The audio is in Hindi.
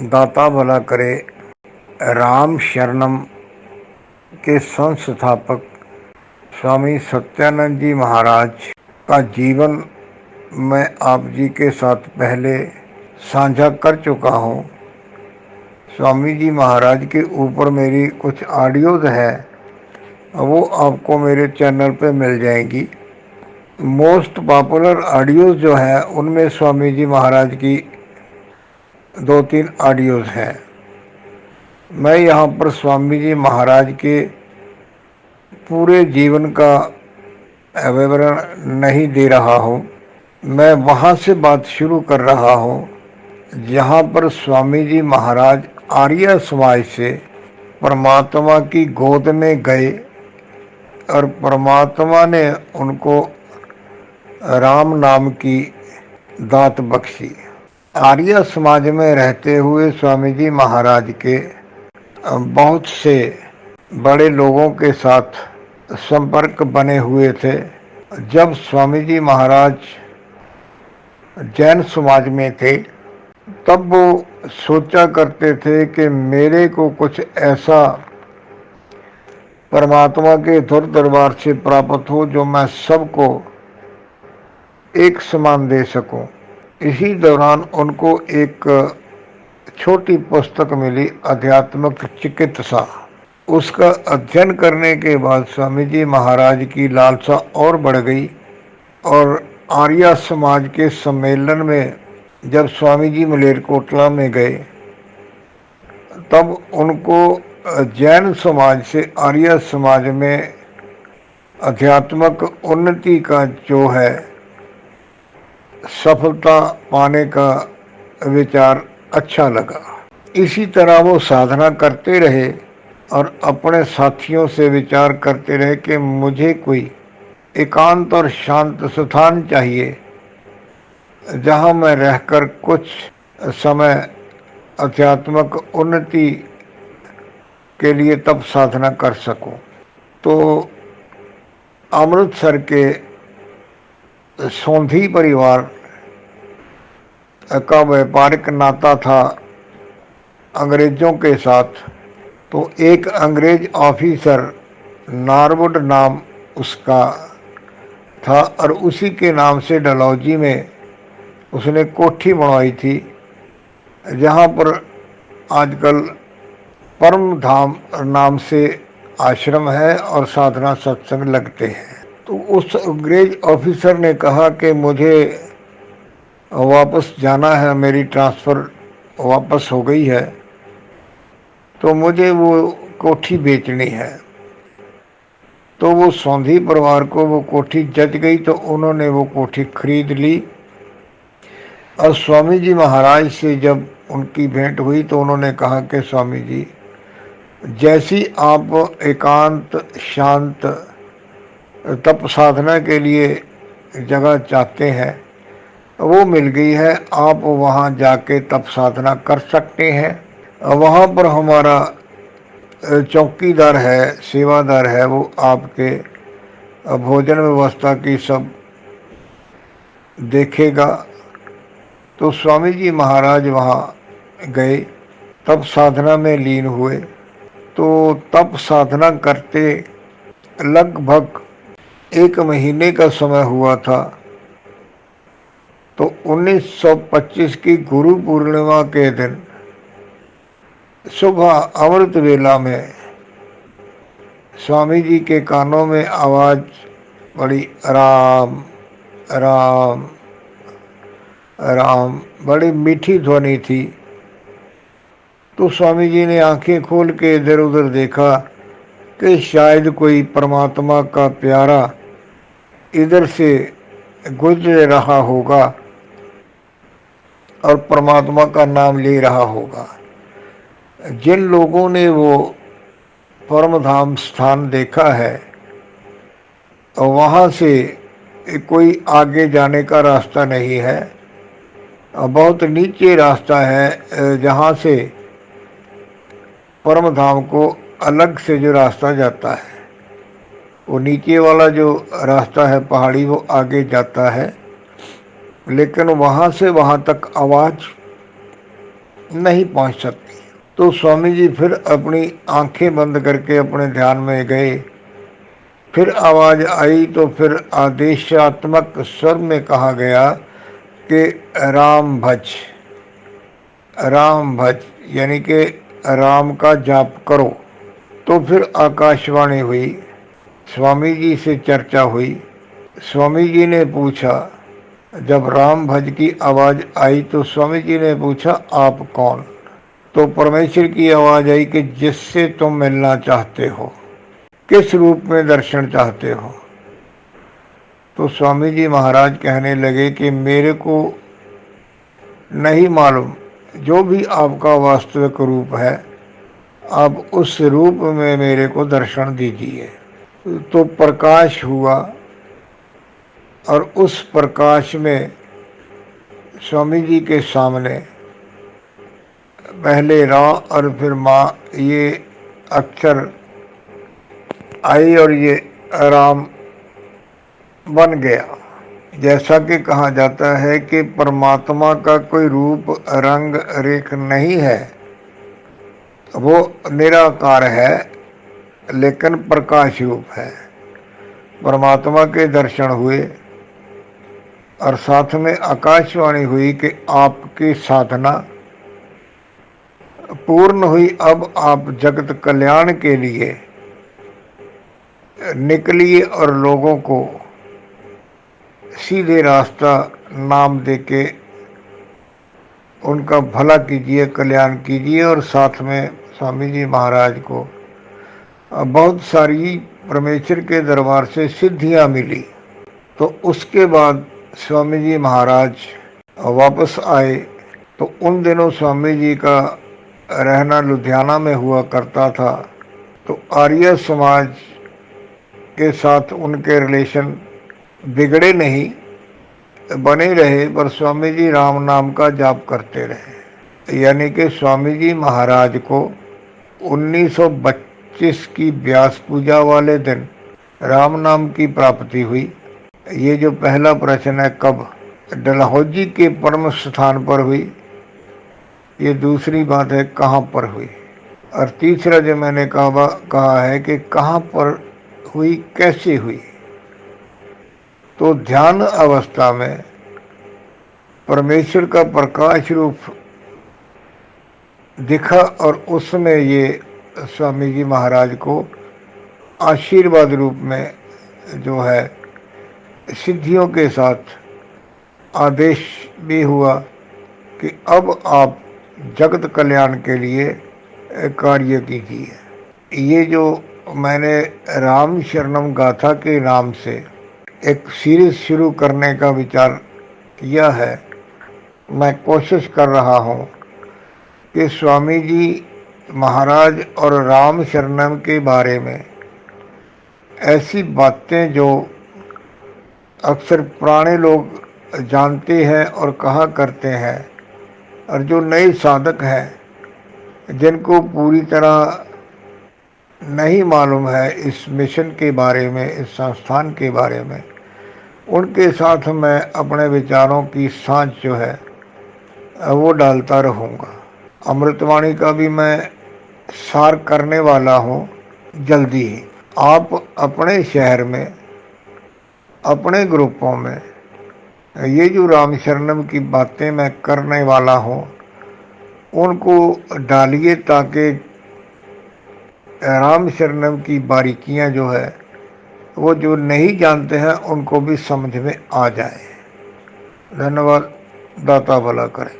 दाता भला करे राम शरणम के संस्थापक स्वामी सत्यानंद जी महाराज का जीवन मैं आप जी के साथ पहले साझा कर चुका हूँ। स्वामी जी महाराज के ऊपर मेरी कुछ ऑडियोज है, वो आपको मेरे चैनल पे मिल जाएंगी। मोस्ट पॉपुलर ऑडियोज जो है उनमें स्वामी जी महाराज की 2-3 ऑडियोज हैं। मैं यहाँ पर स्वामी जी महाराज के पूरे जीवन का विवरण नहीं दे रहा हूँ। मैं वहाँ से बात शुरू कर रहा हूँ जहाँ पर स्वामी जी महाराज आर्य समाज से परमात्मा की गोद में गए और परमात्मा ने उनको राम नाम की दात बख्शी। आर्य समाज में रहते हुए स्वामी जी महाराज के बहुत से बड़े लोगों के साथ संपर्क बने हुए थे। जब स्वामी जी महाराज जैन समाज में थे तब वो सोचा करते थे कि मेरे को कुछ ऐसा परमात्मा के धुर दरबार से प्राप्त हो जो मैं सबको एक समान दे सकूं। इसी दौरान उनको एक छोटी पुस्तक मिली, आध्यात्मिक चिकित्सा। उसका अध्ययन करने के बाद स्वामी जी महाराज की लालसा और बढ़ गई और आर्य समाज के सम्मेलन में जब स्वामी जी मलेरकोटला में गए तब उनको जैन समाज से आर्य समाज में आध्यात्मिक उन्नति का जो है सफलता पाने का विचार अच्छा लगा। इसी तरह वो साधना करते रहे और अपने साथियों से विचार करते रहे कि मुझे कोई एकांत और शांत स्थान चाहिए जहाँ मैं रहकर कुछ समय आध्यात्मिक उन्नति के लिए तब साधना कर सकूं। तो अमृतसर के सोंधी परिवार का व्यापारिक नाता था अंग्रेज़ों के साथ। तो एक अंग्रेज ऑफिसर नारवुड नाम उसका था और उसी के नाम से डलहौजी में उसने कोठी बनवाई थी जहाँ पर आजकल परम धाम नाम से आश्रम है और साधना सत्संग लगते हैं। तो उस अंग्रेज ऑफिसर ने कहा कि मुझे वापस जाना है, मेरी ट्रांसफ़र वापस हो गई है तो मुझे वो कोठी बेचनी है। तो वो सोंधी परिवार को वो कोठी जच गई तो उन्होंने वो कोठी खरीद ली। और स्वामी जी महाराज से जब उनकी भेंट हुई तो उन्होंने कहा कि स्वामी जी, जैसी आप एकांत शांत तप साधना के लिए जगह चाहते हैं वो मिल गई है, आप वहाँ जाके तप साधना कर सकते हैं। वहाँ पर हमारा चौकीदार है, सेवादार है, वो आपके भोजन व्यवस्था की सब देखेगा। तो स्वामी जी महाराज वहाँ गए, तप साधना में लीन हुए। तो तप साधना करते लगभग 1 महीने का समय हुआ था। तो 1925 की गुरु पूर्णिमा के दिन सुबह अमृत वेला में स्वामी जी के कानों में आवाज़ पड़ी, राम राम राम, बड़ी मीठी ध्वनि थी। तो स्वामी जी ने आंखें खोल के इधर उधर देखा कि शायद कोई परमात्मा का प्यारा इधर से गुजर रहा होगा और परमात्मा का नाम ले रहा होगा। जिन लोगों ने वो परम धाम स्थान देखा है वहाँ से कोई आगे जाने का रास्ता नहीं है, बहुत नीचे रास्ता है जहाँ से परम धाम को अलग से जो रास्ता जाता है। वो नीचे वाला जो रास्ता है पहाड़ी वो आगे जाता है, लेकिन वहाँ से वहाँ तक आवाज़ नहीं पहुंच सकती। तो स्वामी जी फिर अपनी आंखें बंद करके अपने ध्यान में गए। फिर आवाज आई तो फिर आदेशात्मक स्वर में कहा गया कि राम भज, राम भज, यानी कि राम का जाप करो। तो फिर आकाशवाणी हुई, स्वामी जी से चर्चा हुई। स्वामी जी ने पूछा, जब राम भज की आवाज आई तो स्वामी जी ने पूछा, आप कौन? तो परमेश्वर की आवाज आई कि जिससे तुम मिलना चाहते हो, किस रूप में दर्शन चाहते हो? तो स्वामी जी महाराज कहने लगे कि मेरे को नहीं मालूम, जो भी आपका वास्तविक रूप है आप उस रूप में मेरे को दर्शन दीजिए। तो प्रकाश हुआ और उस प्रकाश में स्वामी जी के सामने पहले रा और फिर माँ ये अक्षर आई और ये राम बन गया। जैसा कि कहा जाता है कि परमात्मा का कोई रूप रंग रेख नहीं है, वो निराकार है लेकिन प्रकाश रूप है। परमात्मा के दर्शन हुए और साथ में आकाशवाणी हुई कि आपकी साधना पूर्ण हुई, अब आप जगत कल्याण के लिए निकलिए और लोगों को सीधे रास्ता नाम देके उनका भला कीजिए, कल्याण कीजिए। और साथ में स्वामी जी महाराज को बहुत सारी परमेश्वर के दरबार से सिद्धियां मिली। तो उसके बाद स्वामी जी महाराज वापस आए। तो उन दिनों स्वामी जी का रहना लुधियाना में हुआ करता था। तो आर्य समाज के साथ उनके रिलेशन बिगड़े नहीं, बने रहे, पर स्वामी जी राम नाम का जाप करते रहे। यानी कि स्वामी जी महाराज को 1925 की व्यास पूजा वाले दिन राम नाम की प्राप्ति हुई। ये जो पहला प्रश्न है कब, डलहौजी के परम स्थान पर हुई। ये दूसरी बात है कहाँ पर हुई। और तीसरा जो मैंने कहा है कि कहाँ पर हुई, कैसे हुई। तो ध्यान अवस्था में परमेश्वर का प्रकाश रूप दिखा और उसमें ये स्वामी जी महाराज को आशीर्वाद रूप में जो है सिद्धियों के साथ आदेश भी हुआ कि अब आप जगत कल्याण के लिए कार्य कीजिए। ये जो मैंने राम शरणम गाथा के नाम से एक सीरीज शुरू करने का विचार किया है, मैं कोशिश कर रहा हूँ कि स्वामी जी महाराज और राम शरणम के बारे में ऐसी बातें जो अक्सर पुराने लोग जानते हैं और कहा करते हैं, और जो नए साधक हैं जिनको पूरी तरह नहीं मालूम है इस मिशन के बारे में, इस संस्थान के बारे में, उनके साथ मैं अपने विचारों की सांच जो है वो डालता रहूँगा। अमृतवाणी का भी मैं सार करने वाला हूँ जल्दी ही। आप अपने शहर में, अपने ग्रुपों में ये जो राम शरणम की बातें मैं करने वाला हूँ उनको डालिए, ताकि राम शरणम की बारीकियां जो है वो जो नहीं जानते हैं उनको भी समझ में आ जाए। धन्यवाद। दाता भला करे।